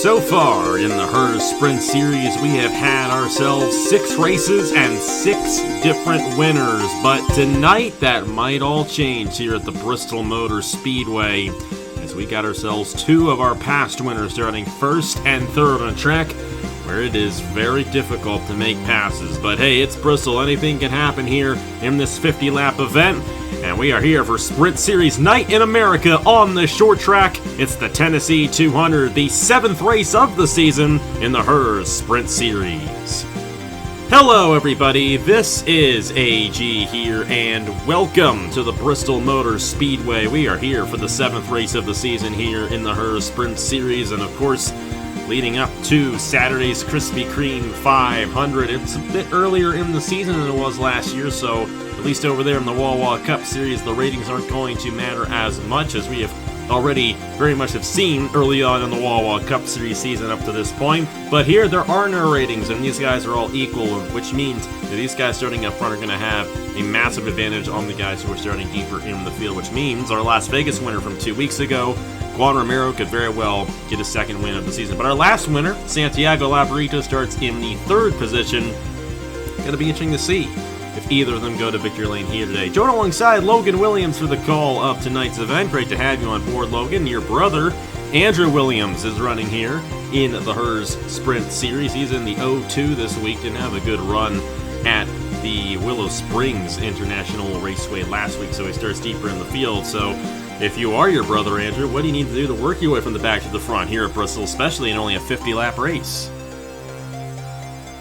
So far in the Herr Sprint Series, we have had ourselves 6 races and 6 different winners, but tonight that might all change here at the Bristol Motor Speedway, as we got ourselves 2 of our past winners starting 1st and 3rd on a track where it is very difficult to make passes. But hey, it's Bristol, anything can happen here in this 50-lap event. And we are here for Sprint Series Night in America on the short track. It's the Tennessee 200, the 7th race of the season in the Herr Sprint Series. Hello everybody, this is AG here, and welcome to the Bristol Motor Speedway. We are here for the 7th race of the season here in the Herr Sprint Series, and of course, leading up to Saturday's Krispy Kreme 500. It's a bit earlier in the season than it was last year, so at least over there in the Wawa Cup Series, the ratings aren't going to matter as much as we have already very much have seen early on in the Wawa Cup Series season up to this point. But here, there are no ratings, and these guys are all equal, which means that these guys starting up front are going to have a massive advantage on the guys who are starting deeper in the field, which means our Las Vegas winner from 2 weeks ago, Juan Romero, could very well get a second win of the season. But our last winner, Santiago Labarito, starts in the 3rd position. Going to be interesting to see if either of them go to victory lane here today. Join alongside Logan Williams for the call of tonight's event. Great to have you on board, Logan. Your brother, Andrew Williams, is running here in the Herr's Sprint Series. He's in the 02 this week. Didn't have a good run at the Willow Springs International Raceway last week, so he starts deeper in the field. So if you are your brother, Andrew, what do you need to do to work your way from the back to the front here at Bristol, especially in only a 50-lap race?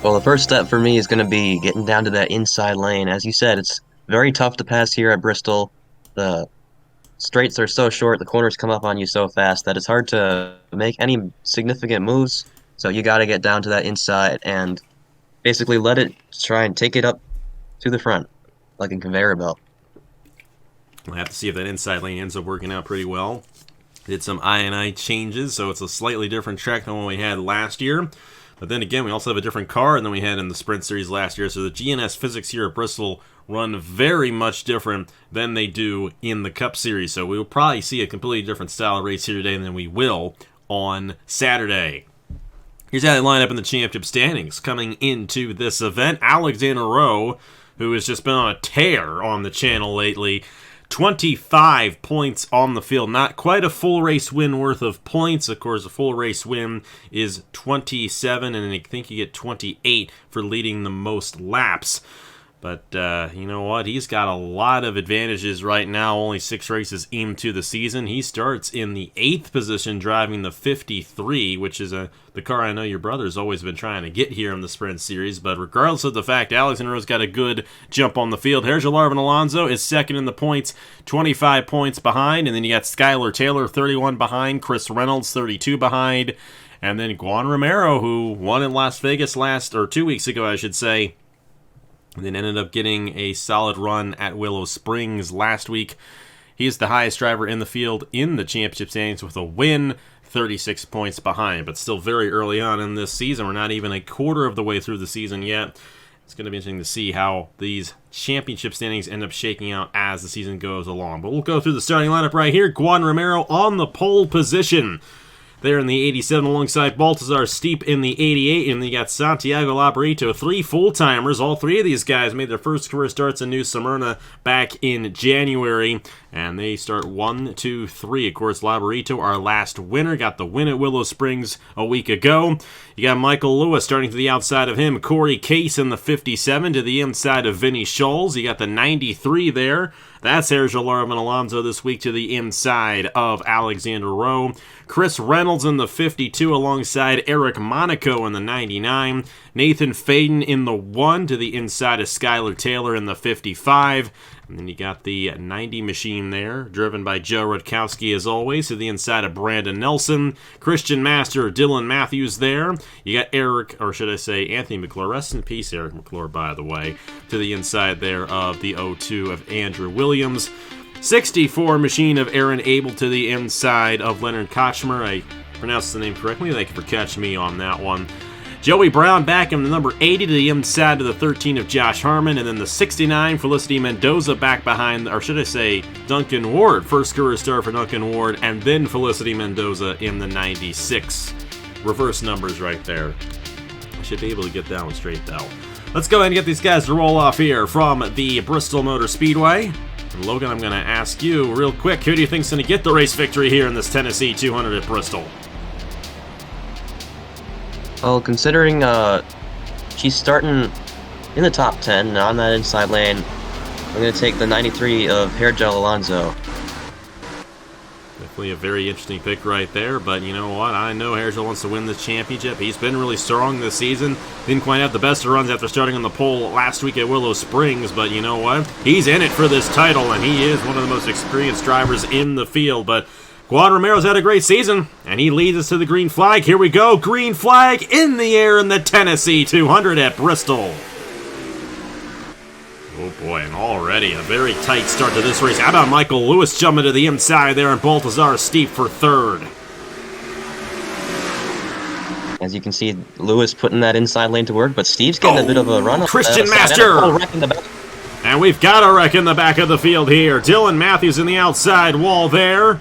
Well, the first step for me is going to be getting down to that inside lane. As you said, it's very tough to pass here at Bristol. The straights are so short, the corners come up on you so fast that it's hard to make any significant moves. So you got to get down to that inside and basically let it try and take it up to the front like a conveyor belt. We'll have to see if that inside lane ends up working out pretty well. Did some I&I changes, so it's a slightly different track than what we had last year. But then again, we also have a different car than we had in the Sprint Series last year, so the GNS physics here at Bristol run very much different than they do in the Cup Series. So we will probably see a completely different style of race here today than we will on Saturday. Here's how they line up in the championship standings. Coming into this event, Alexander Rowe, who has just been on a tear on the channel lately, 25 points on the field. Not quite a full race win worth of points. Of course, a full race win is 27, and I think you get 28 for leading the most laps. But you know what? He's got a lot of advantages right now, only 6 races into the season. He starts in the 8th position driving the 53, which is the car I know your brother's always been trying to get here in the Sprint Series. But regardless of the fact, Alexander Rowe's got a good jump on the field. Herr Alonso is 2nd in the points, 25 points behind. And then you got Skylar Taylor, 31 behind. Chris Reynolds, 32 behind. And then Juan Romero, who won in Las Vegas 2 weeks ago, I should say. And then ended up getting a solid run at Willow Springs last week. He's the highest driver in the field in the championship standings with a win, 36 points behind. But still very early on in this season. We're not even a quarter of the way through the season yet. It's going to be interesting to see how these championship standings end up shaking out as the season goes along. But we'll go through the starting lineup right here. Juan Romero on the pole position. There in the 87 alongside Baltazar Steep in the 88, and then you got Santiago Labarito, 3 full-timers. All 3 of these guys made their first career starts in New Smyrna back in January, and they start 1, 2, 3. Of course, Labarito, our last winner, got the win at Willow Springs a week ago. You got Michael Lewis starting to the outside of him, Corey Case in the 57 to the inside of Vinny Scholes. You got the 93 there. That's Herr Alonso this week to the inside of Alexander Rowe. Chris Reynolds in the 52 alongside Eric Monaco in the 99. Nathan Faden in the 1 to the inside of Skylar Taylor in the 55. And then you got the 90 machine there, driven by Joe Rutkowski as always, to the inside of Brandon Nelson. Christian Master, Dylan Matthews there. You got Anthony McClure. Rest in peace, Eric McClure, by the way. To the inside there of the 02 of Andrew Williams. 64 machine of Aaron Abel to the inside of Leonard Kochmer. I pronounced the name correctly. Thank you for catching me on that one. Joey Brown back in the number 80 to the inside of the 13 of Josh Harmon, and then the 69, Felicity Mendoza back behind, or should I say, Duncan Ward. First career start for Duncan Ward, and then Felicity Mendoza in the 96. reverse numbers right there. I should be able to get that one straight, though. Let's go ahead and get these guys to roll off here from the Bristol Motor Speedway. And Logan, I'm going to ask you real quick, who do you think's going to get the race victory here in this Tennessee 200 at Bristol? Well, considering she's starting in the top 10 on that inside lane, I'm going to take the 93 of Herr Alonso. Definitely a very interesting pick right there, but you know what? I know Herr wants to win this championship. He's been really strong this season. Didn't quite have the best of runs after starting on the pole last week at Willow Springs, but you know what? He's in it for this title, and he is one of the most experienced drivers in the field, but Juan Romero's had a great season, and he leads us to the green flag. Here we go. Green flag in the air in the Tennessee 200 at Bristol. Oh boy, and already a very tight start to this race. How about Michael Lewis jumping to the inside there and Baltazar Steep for third? As you can see, Lewis putting that inside lane to work, but Steve's getting a bit of a run. Christian Master! And we've got a wreck in the back of the field here. Dylan Matthews in the outside wall there.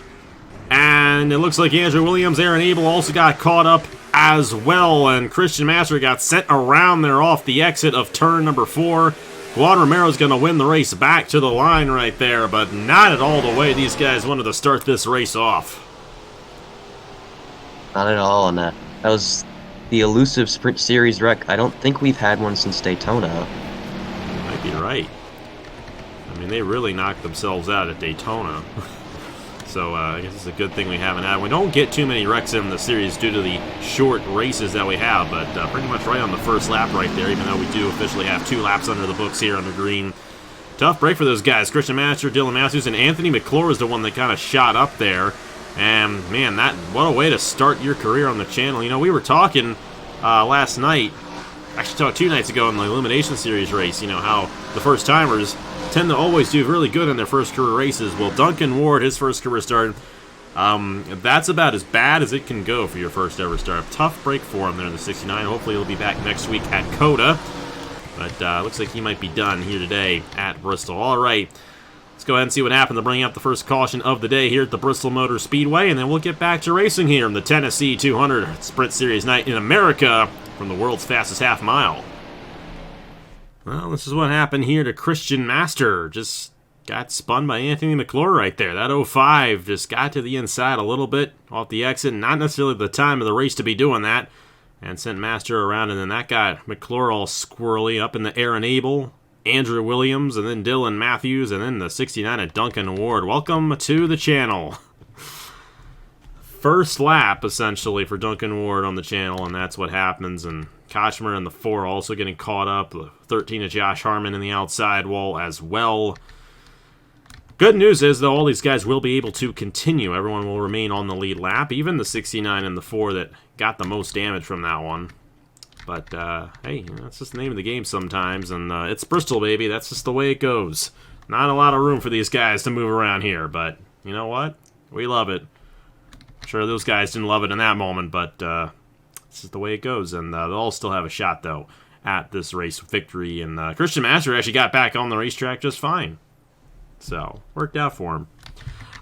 And it looks like Andrew Williams, Aaron Abel also got caught up as well. And Christian Master got sent around there off the exit of turn number 4. Juan Romero's going to win the race back to the line right there, but not at all the way these guys wanted to start this race off. Not at all, and that was the elusive Sprint Series wreck. I don't think we've had one since Daytona. You might be right. I mean, they really knocked themselves out at Daytona. So I guess it's a good thing we haven't had. We don't get too many wrecks in the series due to the short races that we have, but pretty much right on the first lap right there, even though we do officially have 2 laps under the books here under green. Tough break for those guys. Christian Master, Dylan Matthews, and Anthony McClure is the one that kind of shot up there. And, man, what a way to start your career on the channel. You know, we were talking last night, actually talked 2 nights ago in the Elimination Series race, you know, how the first-timers tend to always do really good in their first career races. Well, Duncan Ward, his first career start, that's about as bad as it can go for your first ever start. Tough break for him there in the 69. Hopefully he'll be back next week at COTA. But looks like he might be done here today at Bristol. All right, let's go ahead and see what happened to bring up the first caution of the day here at the Bristol Motor Speedway, and then we'll get back to racing here in the Tennessee 200 Sprint Series night in America from the world's fastest half mile. Well, this is what happened here to Christian Master. Just got spun by Anthony McClure right there. That 05 just got to the inside a little bit off the exit. Not necessarily the time of the race to be doing that. And sent Master around, and then that got McClure all squirrely up in the Aaron Abel, Andrew Williams, and then Dylan Matthews, and then the 69 at Duncan Ward. Welcome to the channel. First lap, essentially, for Duncan Ward on the channel, and that's what happens. And Kochmer in the 4 also getting caught up. The 13 of Josh Harmon in the outside wall as well. Good news is, though, all these guys will be able to continue. Everyone will remain on the lead lap, even the 69 and the 4 that got the most damage from that one. But, hey, that's just the name of the game sometimes, and it's Bristol, baby. That's just the way it goes. Not a lot of room for these guys to move around here, but you know what? We love it. I'm sure those guys didn't love it in that moment, but this is the way it goes, and they'll all still have a shot, though, at this race victory. And Christian Master actually got back on the racetrack just fine. So, worked out for him.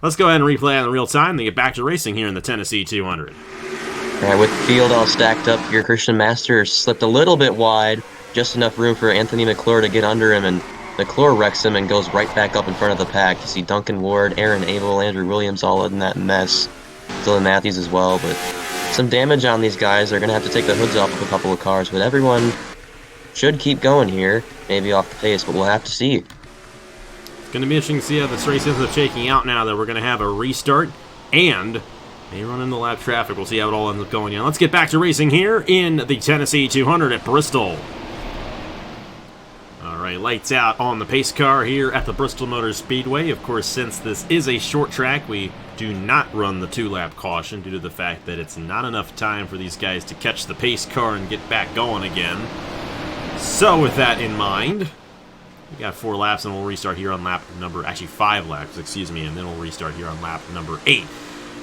Let's go ahead and replay in real time, then get back to racing here in the Tennessee 200. All right, with the field all stacked up here, Christian Master slipped a little bit wide, just enough room for Anthony McClure to get under him, and McClure wrecks him and goes right back up in front of the pack. You see Duncan Ward, Aaron Abel, Andrew Williams all in that mess. Dylan Matthews as well, but some damage on these guys. They're going to have to take the hoods off of a couple of cars, but everyone should keep going here, maybe off the pace, but we'll have to see. It's going to be interesting to see how this race ends up shaking out now that we're going to have a restart and they run into lap traffic. We'll see how it all ends up going in. Let's get back to racing here in the Tennessee 200 at Bristol. All right, lights out on the pace car here at the Bristol Motor Speedway. Of course, since this is a short track, we do not run the 2-lap caution due to the fact that it's not enough time for these guys to catch the pace car and get back going again. So with that in mind, we got 4 laps and we'll restart here on lap number, actually 5 laps, excuse me, and then we'll restart here on lap number 8.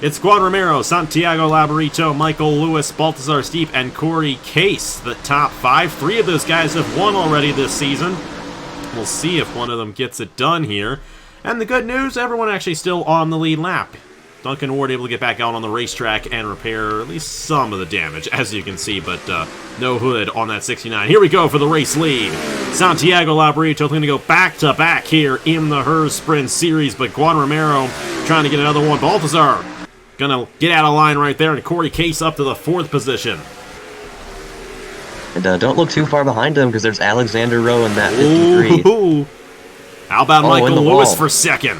It's Juan Romero, Santiago Labarito, Michael Lewis, Baltazar Steep, and Corey Case, the top 5. 3 of those guys have won already this season. We'll see if one of them gets it done here. And the good news, everyone actually still on the lead lap. Duncan Ward able to get back out on the racetrack and repair at least some of the damage, as you can see, but no hood on that 69. Here we go for the race lead. Santiago Labrito going to go back-to-back here in the Herr Sprint Series, but Juan Romero trying to get another one. Baltazar going to get out of line right there, and Corey Case up to the 4th position. And don't look too far behind him, because there's Alexander Rowe in that 53. Ooh. How about Michael Lewis for 2nd?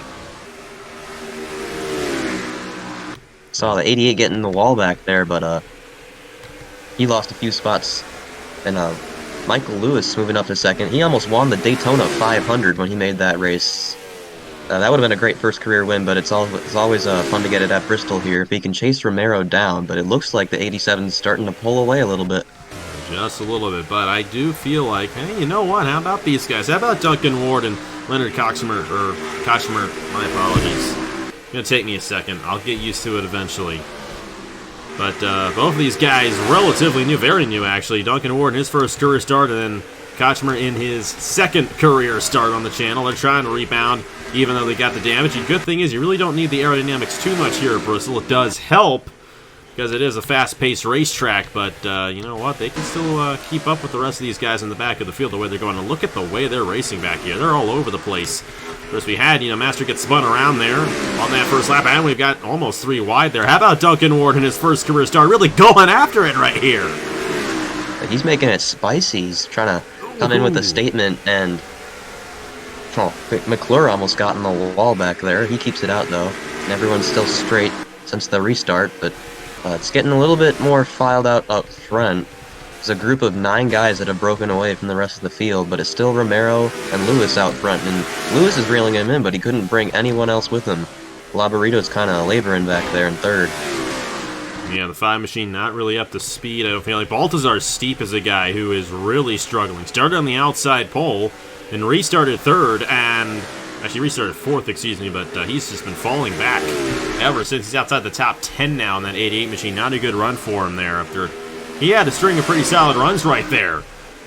Saw the 88 getting the wall back there, but he lost a few spots. And Michael Lewis moving up to 2nd. He almost won the Daytona 500 when he made that race. That would have been a great first career win, but it's always fun to get it at Bristol here if he can chase Romero down. But it looks like the 87 is starting to pull away a little bit. Just a little bit, but I do feel like, hey, you know what? How about these guys? How about Duncan Ward and Leonard Kochmer, my apologies. It's going to take me a second. I'll get used to it eventually. But both of these guys relatively new, very new actually. Duncan Ward in his first career start, and then Kochmer in his 2nd career start on the channel. They're trying to rebound, even though they got the damage. The good thing is you really don't need the aerodynamics too much here at Bristol. It does help, because it is a fast-paced racetrack, but you know what? They can still keep up with the rest of these guys in the back of the field the way they're going. And look at the way they're racing back here. They're all over the place. First we had, Master get spun around there on that first lap, and we've got almost 3 wide there. How about Duncan Ward in his first career start? Really going after it right here. He's making it spicy. He's trying to come in with a statement, and McClure almost got in the wall back there. He keeps it out, though, and everyone's still straight since the restart, but it's getting a little bit more filed out up front. There's a group of 9 guys that have broken away from the rest of the field, but it's still Romero and Lewis out front, and Lewis is reeling him in, but he couldn't bring anyone else with him. Labarito's kind of laboring back there in 3rd. Yeah, the 5 machine not really up to speed. I don't feel like Baltazar Steep is a guy who is really struggling. Started on the outside pole and restarted 3rd, and actually restarted 4th, excuse me, but he's just been falling back ever since. He's outside the top 10 now in that 88 machine. Not a good run for him there after he had a string of pretty solid runs right there.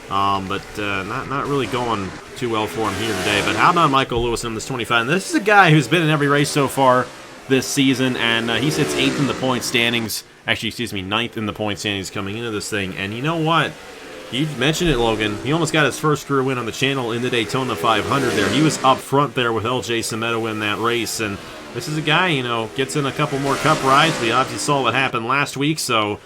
But not really going too well for him here today. But how about Michael Lewis in this 25? And this is a guy who's been in every race so far this season, and he sits 8th in the point standings. Actually, excuse me, 9th in the point standings coming into this thing. And you know what? You mentioned it, Logan. He almost got his first career win on the channel in the Daytona 500 there. He was up front there with LJ Semedo in that race. And this is a guy, gets in a couple more cup rides. We obviously saw what happened last week, so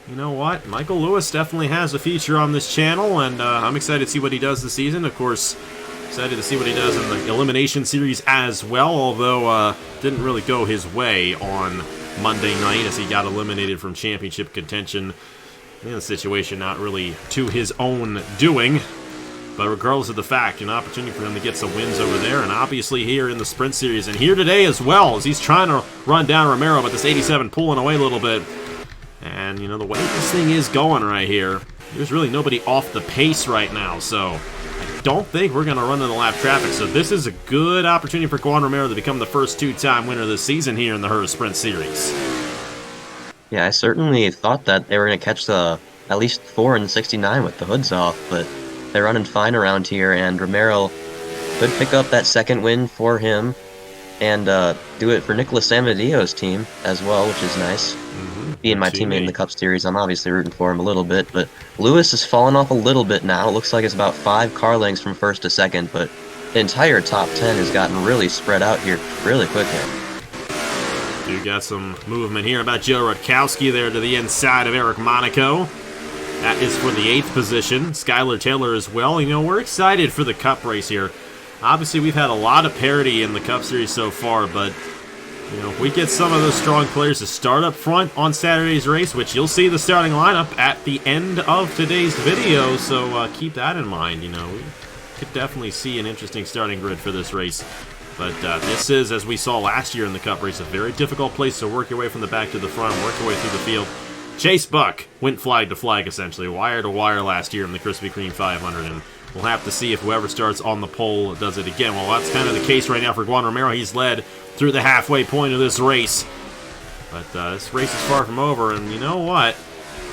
you know what? Michael Lewis definitely has a feature on this channel, and I'm excited to see what he does this season. Of course, excited to see what he does in the Elimination Series as well, although didn't really go his way on Monday night as he got eliminated from championship contention. In the situation not really to his own doing, but regardless of the fact, an opportunity for him to get some wins over there, and obviously here in the Sprint Series, and here today as well, as he's trying to run down Romero, but this 87 pulling away a little bit. And, the way this thing is going right here, there's really nobody off the pace right now, so I don't think we're going to run into the lap traffic. So this is a good opportunity for Juan Romero to become the first 2-time winner this season here in the Herr Sprint Series. Yeah, I certainly thought that they were going to catch at least 4 in 69 with the hoods off, but they're running fine around here, and Romero could pick up that 2nd win for him and do it for Nicholas Amadio's team as well, which is nice. Being my teammate in the Cup Series, I'm obviously rooting for him a little bit, but Lewis has fallen off a little bit now. It looks like it's about 5 car lengths from 1st to 2nd, but the entire top 10 has gotten really spread out here really quickly. You got some movement here about Joe Rutkowski there to the inside of Eric Monaco. That is for the 8th position. Skylar Taylor as well. We're excited for the Cup race here. Obviously, we've had a lot of parity in the Cup Series so far, but if we get some of those strong players to start up front on Saturday's race, which you'll see the starting lineup at the end of today's video, so keep that in mind. We could definitely see an interesting starting grid for this race. But this is, as we saw last year in the Cup race, a very difficult place to work your way from the back to the front, work your way through the field. Chase Buck went flag to flag, essentially, wire to wire last year in the Krispy Kreme 500, and we'll have to see if whoever starts on the pole does it again. Well, that's kind of the case right now for Juan Romero. He's led through the halfway point of this race. But this race is far from over, and you know what?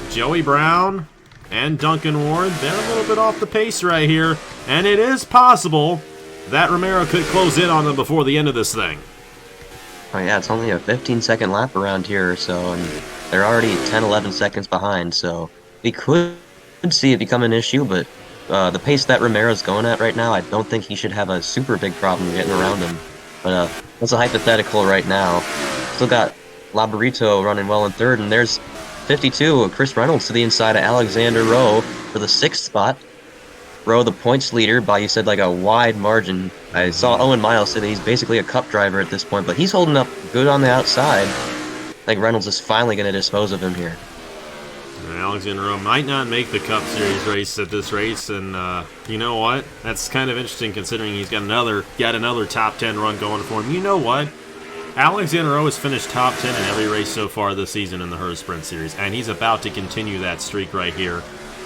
Joey Brown and Duncan Ward, they're a little bit off the pace right here, and it is possible that Romero could close in on them before the end of this thing. Oh yeah, it's only a 15-second lap around here or so, and they're already 10, 11 seconds behind, so we could see it become an issue, but the pace that Romero's going at right now, I don't think he should have a super big problem getting around him. But that's a hypothetical right now. Still got Labarito running well in third, and there's 52, Chris Reynolds to the inside of Alexander Rowe for the 6th spot. Rowe, the points leader, by you said like a wide margin. I saw Owen Miles say that he's basically a cup driver at this point, but he's holding up good on the outside. I think Reynolds is finally going to dispose of him here. Alexander Rowe might not make the Cup Series race at this race, and you know what? That's kind of interesting considering he's got another top 10 run going for him. You know what? Alexander Rowe has finished top 10 in every race so far this season in the Herr Sprint Series, and he's about to continue that streak right here.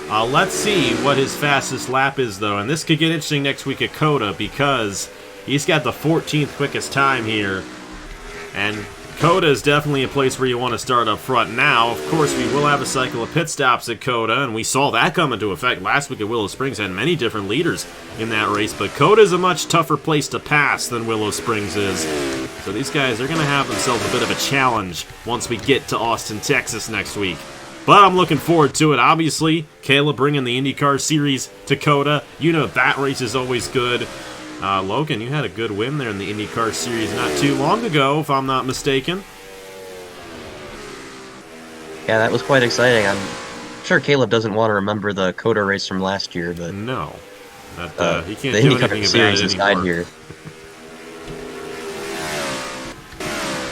Let's see what his fastest lap is, though, and this could get interesting next week at COTA because he's got the 14th quickest time here, and COTA is definitely a place where you want to start up front. Now, of course, we will have a cycle of pit stops at COTA, and we saw that come into effect last week at Willow Springs. Had many different leaders in that race, but COTA is a much tougher place to pass than Willow Springs is. So these guys are going to have themselves a bit of a challenge once we get to Austin, Texas next week. But I'm looking forward to it. Obviously, Caleb bringing the IndyCar Series to COTA. You know that race is always good. Logan, you had a good win there in the IndyCar Series not too long ago, if I'm not mistaken. Yeah, that was quite exciting. I'm sure Caleb doesn't want to remember the COTA race from last year, but no, he can't the do IndyCar anything Series about it is died anymore. here.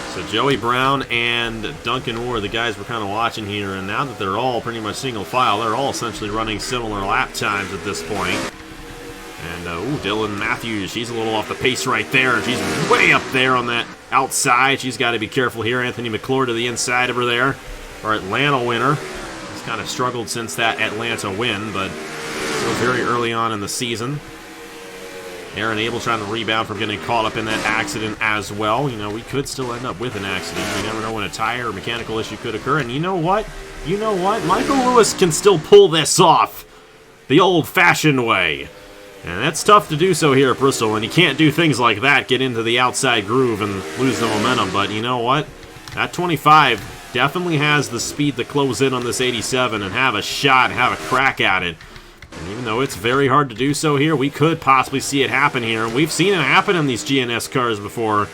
So Joey Brown and Duncan Orr, the guys we're kind of watching here, and now that they're all pretty much single file, they're all essentially running similar lap times at this point. And, Dylan Matthews, she's a little off the pace right there. She's way up there on that outside. She's got to be careful here. Anthony McClure to the inside of her there. Our Atlanta winner. He's kind of struggled since that Atlanta win, but still very early on in the season. Aaron Abel trying to rebound from getting caught up in that accident as well. You know, we could still end up with an accident. You never know when a tire or mechanical issue could occur. And you know what? Michael Lewis can still pull this off the old-fashioned way. And that's tough to do so here at Bristol, and you can't do things like that, get into the outside groove and lose the momentum. But you know what? That 25 definitely has the speed to close in on this 87 and have a shot, have a crack at it. And even though it's very hard to do so here, we could possibly see it happen here. We've seen it happen in these GNS cars before.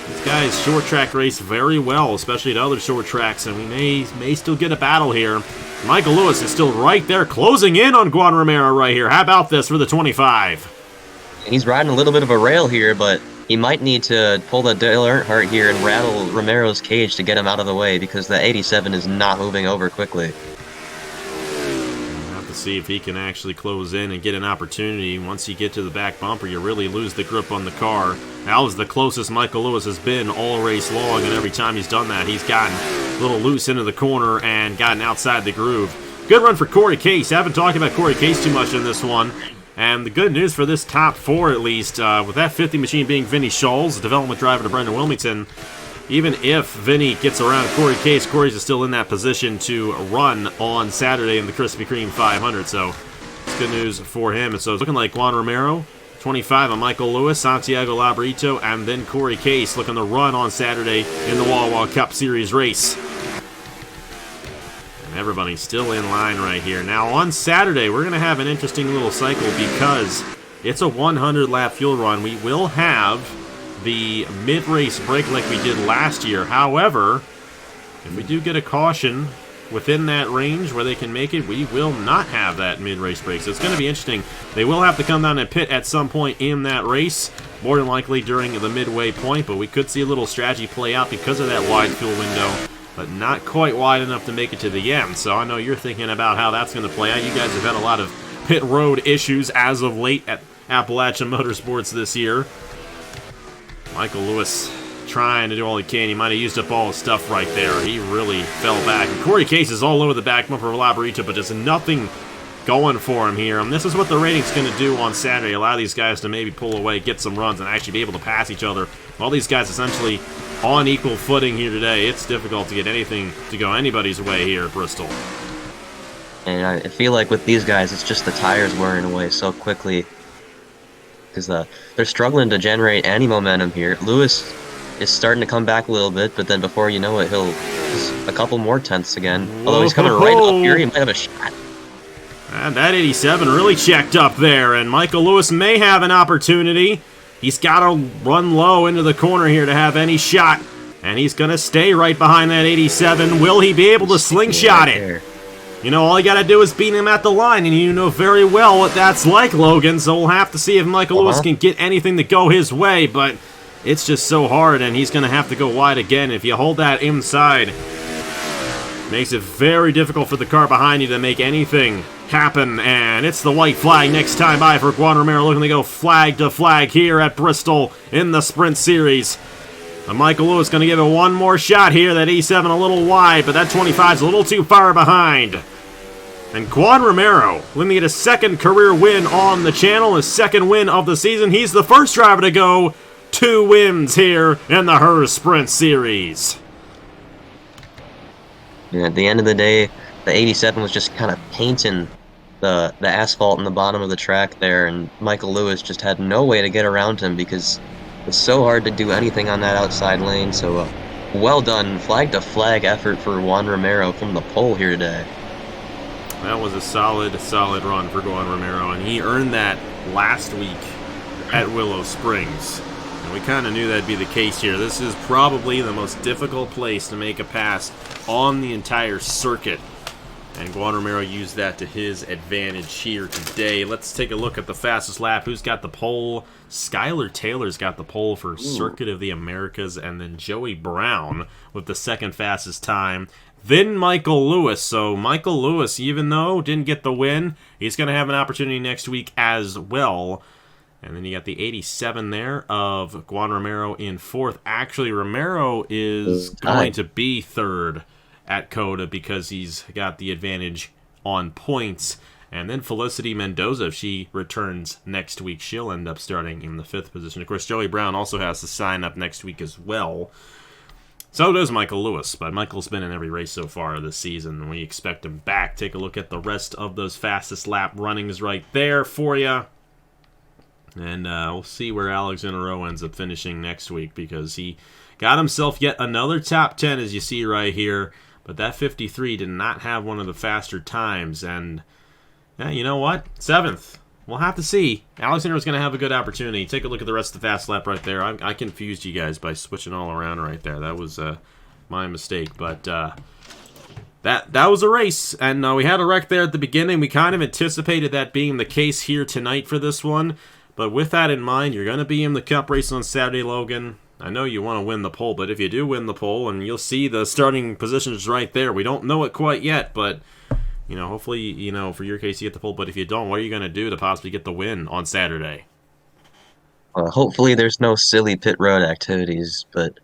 These guys short track race very well, especially at other short tracks, and we may still get a battle here. Michael Lewis is still right there, closing in on Juan Romero right here. How about this for the 25? He's riding a little bit of a rail here, but he might need to pull the Dale Earnhardt here and rattle Romero's cage to get him out of the way because the 87 is not moving over quickly. We'll have to see if he can actually close in and get an opportunity. Once you get to the back bumper, you really lose the grip on the car. That was the closest Michael Lewis has been all race long, and every time he's done that, he's gotten a little loose into the corner and gotten outside the groove. Good run for Corey Case. I haven't talked about Corey Case too much in this one. And the good news for this top four, at least, with that 50 machine being Vinny Scholes, development driver to Brendan Wilmington, even if Vinny gets around Corey Case, Corey's still in that position to run on Saturday in the Krispy Kreme 500. So it's good news for him. And so it's looking like Juan Romero, 25 on Michael Lewis, Santiago Labrito, and then Corey Case looking to run on Saturday in the Wawa Cup Series race. And everybody's still in line right here. Now on Saturday, we're going to have an interesting little cycle because it's a 100-lap fuel run. We will have the mid-race break like we did last year. However, if we do get a caution within that range where they can make it, we will not have that mid-race break. So it's going to be interesting. They will have to come down and pit at some point in that race, more than likely during the midway point, but we could see a little strategy play out because of that wide fuel window, but not quite wide enough to make it to the end. So I know you're thinking about how that's going to play out. You guys have had a lot of pit road issues as of late at Appalachian Motorsports this year. Michael Lewis trying to do all he can. He might have used up all his stuff right there. He really fell back. And Corey Case is all over the back bumper of Labrito, but there's nothing going for him here. And this is what the rating's going to do on Saturday. Allow these guys to maybe pull away, get some runs, and actually be able to pass each other. All these guys essentially on equal footing here today. It's difficult to get anything to go anybody's way here at Bristol. And I feel like with these guys, it's just the tires wearing away so quickly because they're struggling to generate any momentum here. Lewis is starting to come back a little bit, but then before you know it, he'll just a couple more tenths again. Although he's coming right up here, he might have a shot. And that 87 really checked up there, and Michael Lewis may have an opportunity. He's got to run low into the corner here to have any shot, and he's going to stay right behind that 87. Will he be able to slingshot it? You know, all you got to do is beat him at the line, and you know very well what that's like, Logan, so we'll have to see if Michael Lewis can get anything to go his way, but it's just so hard, and he's going to have to go wide again. If you hold that inside, makes it very difficult for the car behind you to make anything happen, and it's the white flag next time by for Juan Romero, looking to go flag to flag here at Bristol in the Sprint Series. And Michael Lewis going to give it one more shot here. That 87 a little wide, but that 25 is a little too far behind. And Juan Romero looking to get a second career win on the channel, his second win of the season. He's the first driver to go 2 wins here in the Herr Sprint Series. Yeah, at the end of the day, the 87 was just kind of painting the asphalt in the bottom of the track there, and Michael Lewis just had no way to get around him because it's so hard to do anything on that outside lane. So well done, flag-to-flag effort for Juan Romero from the pole here today. That was a solid run for Juan Romero, and he earned that last week at Willow Springs. And we kind of knew that'd be the case here. This is probably the most difficult place to make a pass on the entire circuit. And Juan Romero used that to his advantage here today. Let's take a look at the fastest lap. Who's got the pole? Skylar Taylor's got the pole for Circuit of the Americas, and then Joey Brown with the second fastest time. Then Michael Lewis. So Michael Lewis, even though didn't get the win, he's going to have an opportunity next week as well. And then you got the 87 there of Juan Romero in fourth. Actually, Romero is going to be third at COTA because he's got the advantage on points. And then Felicity Mendoza, if she returns next week, she'll end up starting in the 5th position. Of course, Joey Brown also has to sign up next week as well. So does Michael Lewis, but Michael's been in every race so far this season, and we expect him back. Take a look at the rest of those fastest lap runnings right there for you. And we'll see where Alexander Rowe ends up finishing next week, because he got himself yet another top 10, as you see right here. But that 53 did not have one of the faster times. And yeah, you know what? 7th. We'll have to see. Alexander was going to have a good opportunity. Take a look at the rest of the fast lap right there. I confused you guys by switching all around right there. That was my mistake. But that was a race. And we had a wreck there at the beginning. We kind of anticipated that being the case here tonight for this one. But with that in mind, you're going to be in the Cup race on Saturday, Logan. I know you want to win the pole, but if you do win the pole, and you'll see the starting positions right there. We don't know it quite yet, but, you know, hopefully, you know, for your case, you get the pole. But if you don't, what are you going to do to possibly get the win on Saturday? Hopefully there's no silly pit road activities, but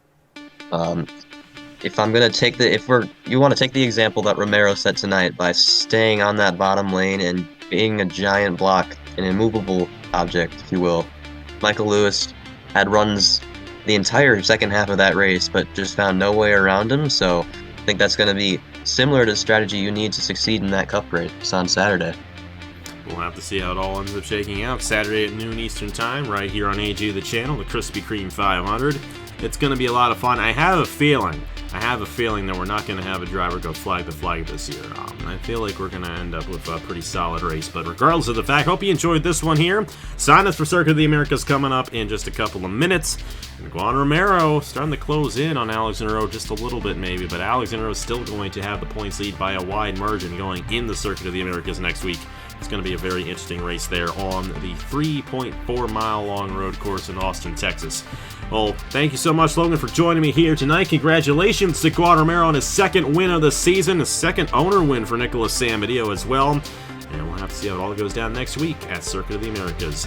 if I'm going to take you want to take the example that Romero set tonight by staying on that bottom lane and being a giant block, an immovable object, if you will. Michael Lewis had runs the entire second half of that race, but just found no way around him, so I think that's going to be similar to the strategy you need to succeed in that Cup race on Saturday. We'll have to see how it all ends up shaking out. Saturday at noon Eastern Time, right here on AG the channel, the Krispy Kreme 500. It's going to be a lot of fun. I have a feeling that we're not going to have a driver go flag to flag this year. I feel like we're going to end up with a pretty solid race. But regardless of the fact, hope you enjoyed this one here. Sign us for Circuit of the Americas coming up in just a couple of minutes. And Juan Romero starting to close in on Alexander Rowe just a little bit maybe. But Alexander Rowe is still going to have the points lead by a wide margin going in the Circuit of the Americas next week. It's going to be a very interesting race there on the 3.4-mile long road course in Austin, Texas. Well, thank you so much, Logan, for joining me here tonight. Congratulations to Juan Romero on his second win of the season, his second owner win for Nicholas Samadillo as well. And we'll have to see how it all goes down next week at Circuit of the Americas.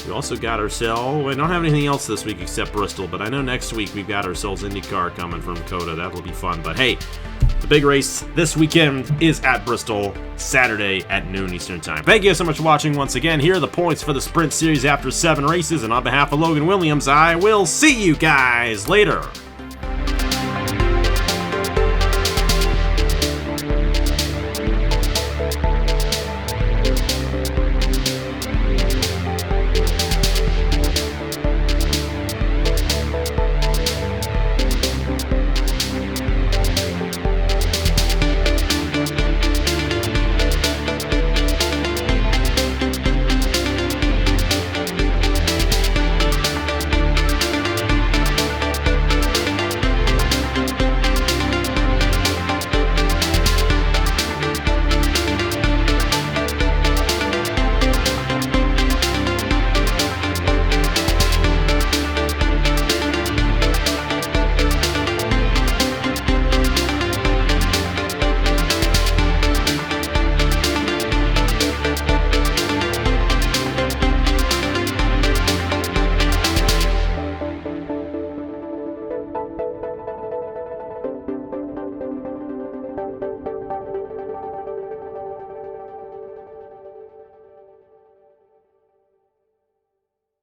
We also got ourselves, we don't have anything else this week except Bristol, but I know next week we've got ourselves IndyCar coming from COTA. That'll be fun. But hey, the big race this weekend is at Bristol, Saturday at noon Eastern Time. Thank you so much for watching once again. Here are the points for the Sprint Series after 7 races, and on behalf of Logan Williams, I will see you guys later.